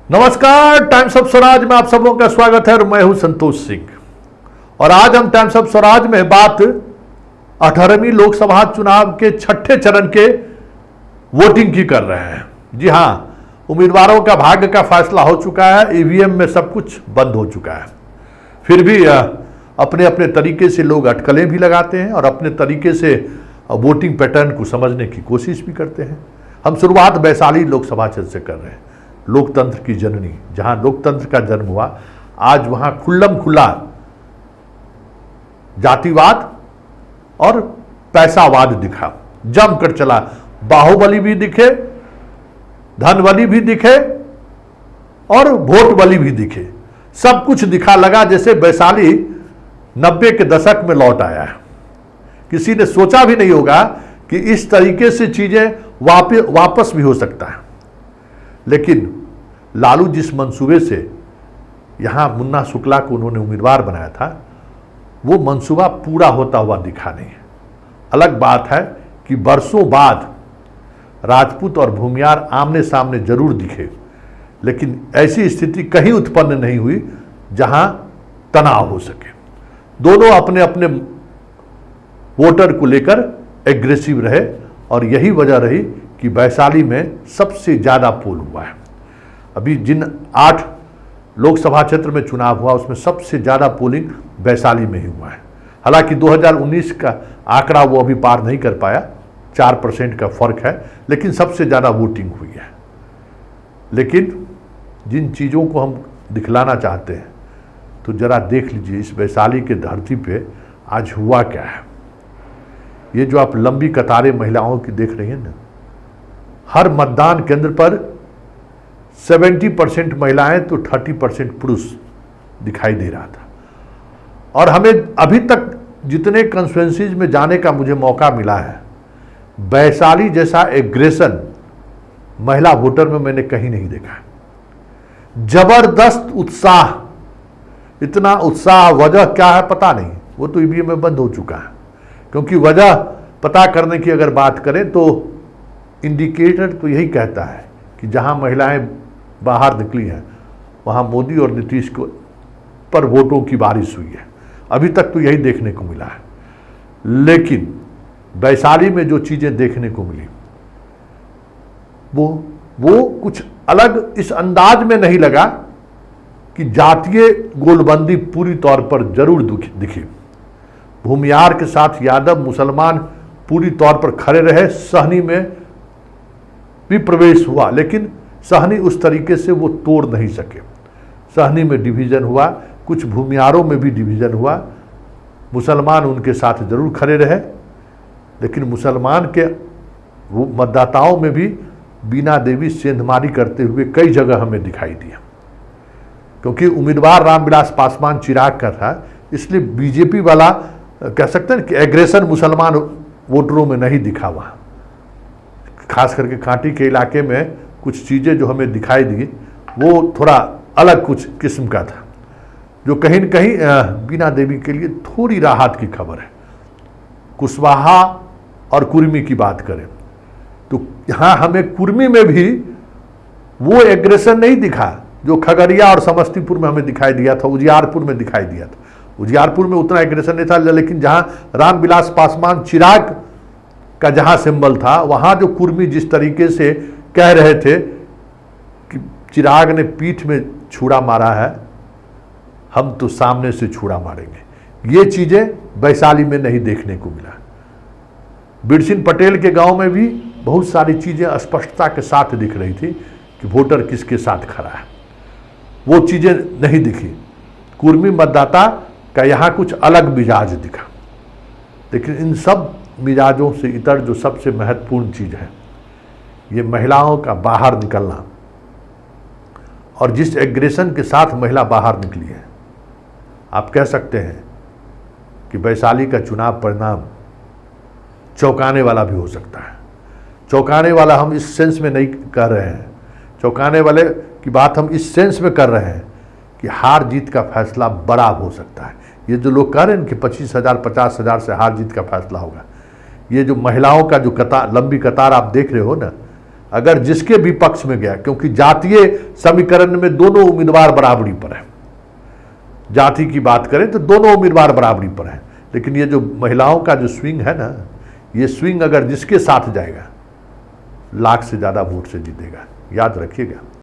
नमस्कार, times of Swaraj में आप सबों का स्वागत है और मैं हूं संतोष सिंह। और आज हम टाइम्स ऑफ स्वराज में बात 18वीं लोकसभा चुनाव के छठे चरण के वोटिंग की कर रहे हैं। जी हां, उम्मीदवारों का भाग्य का फैसला हो चुका है, ईवीएम में सब कुछ बंद हो चुका है। फिर भी अपने अपने तरीके से लोग अटकलें भी लगाते हैं और अपने तरीके से वोटिंग पैटर्न को समझने की कोशिश भी करते हैं। हम शुरुआत वैशाली लोकसभा क्षेत्र से कर रहे हैं, लोकतंत्र की जननी, जहां लोकतंत्र का जन्म हुआ। आज वहां खुल्लम खुल्ला जातिवाद और पैसावाद दिखा, जमकर चला। बाहुबली भी दिखे, धनबली भी दिखे और वोट बली भी दिखे। सब कुछ दिखा, लगा जैसे वैशाली 90 के दशक में लौट आया है। किसी ने सोचा भी नहीं होगा कि इस तरीके से चीजें वापस भी हो सकता है। लेकिन लालू जिस मंसूबे से यहां मुन्ना शुक्ला को उन्होंने उम्मीदवार बनाया था, वो मंसूबा पूरा होता हुआ दिखा नहीं है। अलग बात है कि बरसों बाद राजपूत और भूमियार आमने सामने जरूर दिखे, लेकिन ऐसी स्थिति कहीं उत्पन्न नहीं हुई जहां तनाव हो सके। दोनों अपने अपने वोटर को लेकर एग्रेसिव रहे और यही वजह रही कि वैशाली में सबसे ज्यादा पोल हुआ है। अभी जिन 8 लोकसभा क्षेत्र में चुनाव हुआ उसमें सबसे ज्यादा पोलिंग वैशाली में ही हुआ है। हालांकि 2019 का आंकड़ा वो अभी पार नहीं कर पाया, 4% का फर्क है, लेकिन सबसे ज्यादा वोटिंग हुई है। लेकिन जिन चीज़ों को हम दिखलाना चाहते हैं तो जरा देख लीजिए, इस वैशाली के धरती पे आज हुआ क्या है। ये जो आप लंबी कतारें महिलाओं की देख रही हैं ना, हर मतदान केंद्र पर 70% महिलाएं तो 30% पुरुष दिखाई दे रहा था। और हमें अभी तक जितने कंस्टिट्यूएंसीज में जाने का मुझे मौका मिला है, वैशाली जैसा एग्रेशन महिला वोटर में मैंने कहीं नहीं देखा। जबरदस्त उत्साह, इतना उत्साह, वजह क्या है पता नहीं, वो तो ईवीएम में बंद हो चुका है। क्योंकि वजह पता करने की अगर बात करें तो इंडिकेटर तो यही कहता है कि जहां महिलाएं बाहर निकली हैं वहां मोदी और नीतीश को पर वोटों की बारिश हुई है। अभी तक तो यही देखने को मिला है। लेकिन वैशाली में जो चीजें देखने को मिली वो कुछ अलग इस अंदाज में नहीं लगा कि जातीय गोलबंदी पूरी तौर पर जरूर दिखी। भूमियार के साथ यादव मुसलमान पूरी तौर पर खड़े रहे। सहनी में भी प्रवेश हुआ, लेकिन सहनी उस तरीके से वो तोड़ नहीं सके। सहनी में डिवीजन हुआ, कुछ भूमियारों में भी डिवीजन हुआ। मुसलमान उनके साथ जरूर खड़े रहे, लेकिन मुसलमान के मतदाताओं में भी बीना देवी सेंधमारी करते हुए कई जगह हमें दिखाई दिया। क्योंकि उम्मीदवार रामविलास पासवान चिराग का था, इसलिए बीजेपी वाला कह सकते हैं कि एग्रेशन मुसलमान वोटरों में नहीं दिखा। वहाँ खास करके कांटी के इलाके में कुछ चीज़ें जो हमें दिखाई दी वो थोड़ा अलग कुछ किस्म का था, जो कहीं न कहीं बीना देवी के लिए थोड़ी राहत की खबर है। कुशवाहा और कुर्मी की बात करें तो यहाँ हमें कुर्मी में भी वो एग्रेशन नहीं दिखा जो खगड़िया और समस्तीपुर में हमें दिखाई दिया था, उजियारपुर में दिखाई दिया था। उजियारपुर में उतना एग्रेशन नहीं था, लेकिन जहाँ रामविलास पासवान चिराग का जहाँ सिंबल था, वहाँ जो कुर्मी जिस तरीके से कह रहे थे कि चिराग ने पीठ में छुरा मारा है, हम तो सामने से छुरा मारेंगे, ये चीज़ें वैशाली में नहीं देखने को मिला। बिरसिन पटेल के गांव में भी बहुत सारी चीज़ें स्पष्टता के साथ दिख रही थी कि वोटर किसके साथ खड़ा है, वो चीज़ें नहीं दिखी। कुर्मी मतदाता का यहाँ कुछ अलग मिजाज दिखा। लेकिन इन सब मिजाजों से इतर जो सबसे महत्वपूर्ण चीज़ है, ये महिलाओं का बाहर निकलना और जिस एग्रेशन के साथ महिला बाहर निकली है। आप कह सकते हैं कि वैशाली का चुनाव परिणाम चौंकाने वाला भी हो सकता है। चौंकाने वाला हम इस सेंस में नहीं कर रहे हैं, चौंकाने वाले की बात हम इस सेंस में कर रहे हैं कि हार जीत का फैसला बड़ा हो सकता है। ये जो लोग कह रहे हैं कि 25,000 50,000 से हार जीत का फैसला होगा, ये जो महिलाओं का जो लंबी कतार आप देख रहे हो ना, अगर जिसके भी पक्ष में गया, क्योंकि जातीय समीकरण में दोनों उम्मीदवार बराबरी पर है, जाति की बात करें तो दोनों उम्मीदवार बराबरी पर है, लेकिन ये जो महिलाओं का जो स्विंग है ना, ये स्विंग अगर जिसके साथ जाएगा लाख से ज़्यादा वोट से जीतेगा, याद रखिएगा।